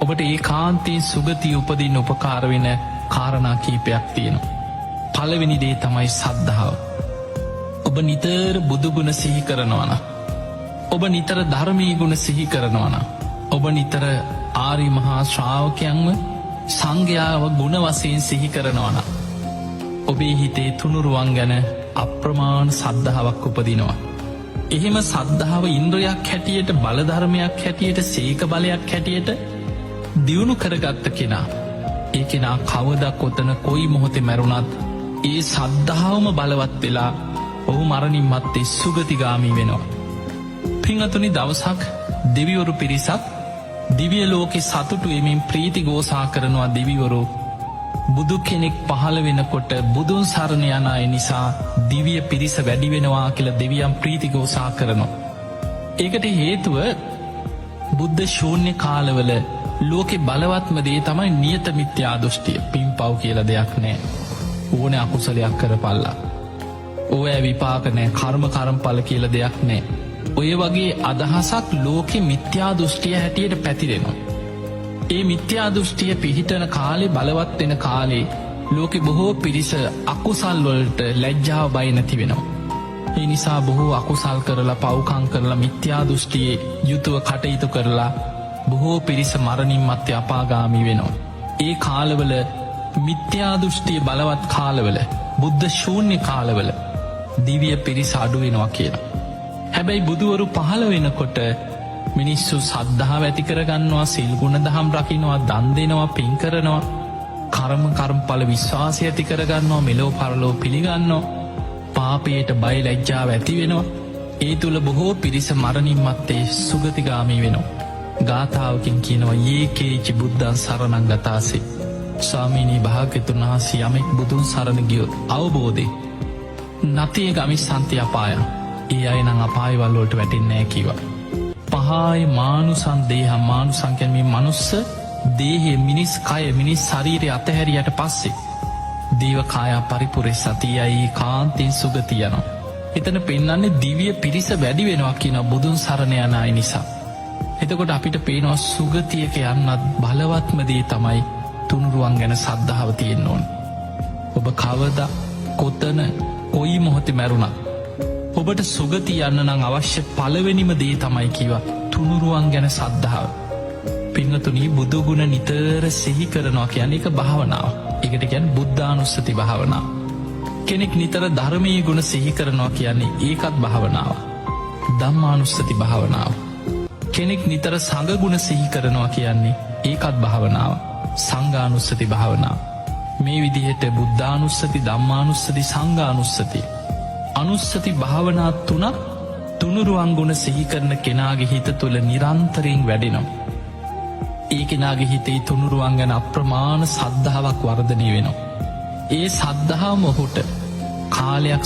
ඔබට ඒ කාන්තයෙන් සුගතිය උපදින්න උපකාර වෙන කාරණා කීපයක් තියෙනවා. පළවෙනි දේ තමයි සද්ධාව. ඔබ නිතර බුදුගුණ සිහි කරනවන, ඔබ නිතර ධර්මී ගුණ සිහි කරනවන, ඔබ නිතර ආරි මහා ශ්‍රාවකයන්ව සංඝයාව ගුණ වශයෙන් සිහි කරනවන, ඔබේ හිතේ තුනුරුවන් ගැන අප්‍රමාණ සද්ධාවක් උපදිනවා. එහෙම සද්ධාව ඉන්ද්‍රයක් හැටියට, බලධර්මයක් හැටියට, සීක බලයක් හැටියට දියුණු කරගත්ත කෙනා, ඒ කෙනා කවදා කොතන කොයි මොහොතේ මැරුණත් ඒ සද්ධාවම බලවත් වෙලා ඔහු මරණින් මත්තේ සුගතිගාමී වෙනවා. පිංහතුනි, දවසක් දෙවිවරු පිරිසක් දිවිය ලෝකෙ සතුටු වෙමින් ප්‍රීති ගෝසා කරනවා. දෙවිවරු බුදු කෙනෙක් පහළ වෙනකොට බුදුන් සරණ යන අය නිසා දිවිය පිරිස වැඩි වෙනවා කියලා දෙවියන් ප්‍රීති ගෝසා කරනවා. ඒකට හේතුව බුද්ධ ශූන්‍ය කාලවල ලෝකෙ බලවත්ම දේ තමයි නියත මිත්‍යා දෘෂ්ටිය. පින් පව් කියලා දෙයක් නෑ. ඕන අකුසලයක් කරපල්ලා. ඔය විපාක නෑ. කර්ම කරම්ඵල කියලා දෙයක් නෑ. ඔය වගේ අදහසක් ලෝකෙ මිත්‍යා දෘෂ්ටිය හැටියට පැතිරෙනවා. ඒ මිත්‍යා දෘෂ්ටිය පිහිටන කාලේ, බලවත් වෙන කාලේ ලෝකෙ බොහෝ පිරිස අකුසල් වලට ලැජ්ජාව බය නැති වෙනවා. ඒ නිසා බොහෝ අකුසල් කරලා, පව්කම් කරලා, මිත්‍යා දෘෂ්ටියේ යුතුව කටයුතු කරලා බොහෝ පිරිස මරණින් මත්තේ අපාගාමී වෙනවා. ඒ කාලවල, මිත්‍යා දෘෂ්ටිය බලවත් කාලවල, බුද්ධ ශූන්‍ය කාලවල දිවිය පිරිස අඩු වෙනවා කියලා. හැබැයි බුදුවරු පහළ වෙනකොට මිනිස්සු සද්ධාව ඇති කරගන්නවා, සිල් ගුණ දහම් රකින්නවා, දන් දෙනවා, පින් කරනවා, කර්මඵල විශ්වාසය ඇති කරගන්නවා, මෙලෝ පරලෝ පිළිගන්නවා, පාපයට බය ලැජ්ජාව ඇති වෙනවා. ඒ තුළ බොහෝ පිරිස මරණින් මත්තේ සුගතිගාමී වෙනවා. ගාථාවකින් කියනවා, යේකේචි බුද්ධං සරණං ගතාසේ. ස්වාමීනී, භාග්‍යවතුන් වහන්සේ යමෙක් බුදුන් සරණ ගියොත් අවබෝධේ නතිය ගමිස්සන්ති අපාය, ඒ අය නම් අපායවල වලට වැටෙන්නේ නැහැ කිව්වා. පහයි මානුසං දේහං, මානුසං කියන්නේ මනුස්ස දේහය, මිනිස් කය, මිනිස් ශරීරය අතහැරියට පස්සේ දේව කාය පරිපුරෙස්සතියයි කාන්තෙන් සුගතිය යනවා. එතන පෙන්වන්නේ දිව්‍ය පිරිස වැඩි වෙනවා කියන බුදුන් සරණ යන අය නිසා. එතකොට අපිට පේනවා සුගතියක යන්නත් බලවත්ම දේ තමයි තුනුරුවන් ගැන සද්ධාව තියෙන්න ඕන. ඔබ කවදා කොතන කොයි මොහොතේ මැරුණත් ඔබට සුගති යන්න නම් අවශ්‍ය පළවෙනිම දේ තමයි කිව්වා තුනුරුවන් ගැන සද්ධාව. පින්වතුනි, බුදුගුණ නිතර සිහි කරනවා කියන්නේ ඒක භාවනාව. ඒකට කියන්නේ බුද්ධානුස්සති භාවනාව. කෙනෙක් නිතර ධර්මයේ ගුණ සිහි කරනවා කියන්නේ ඒකත් භාවනාව. ධම්මානුස්සති භාවනාව. කෙනෙක් නිතර සංඝ ගුණ සිහි කරනවා කියන්නේ ඒකත් භාවනාව. සංඝානුස්සති භාවනාව. මේ විදිහට බුද්ධානුස්සති, ධම්මානුස්සති, සංඝානුස්සති අනුස්සති භාවනා තුනක් තුනුරුවන් ගුණ සිහි කරන කෙනාගේ හිත තුළ නිරන්තරයෙන් වැඩෙනවා. ඒ කෙනාගේ හිතේ තුනුරුවන් ගැන අප්‍රමාණ සද්ධාාවක් වර්ධනය වෙනවා. ඒ සද්ධාව මොහුට කාලයක්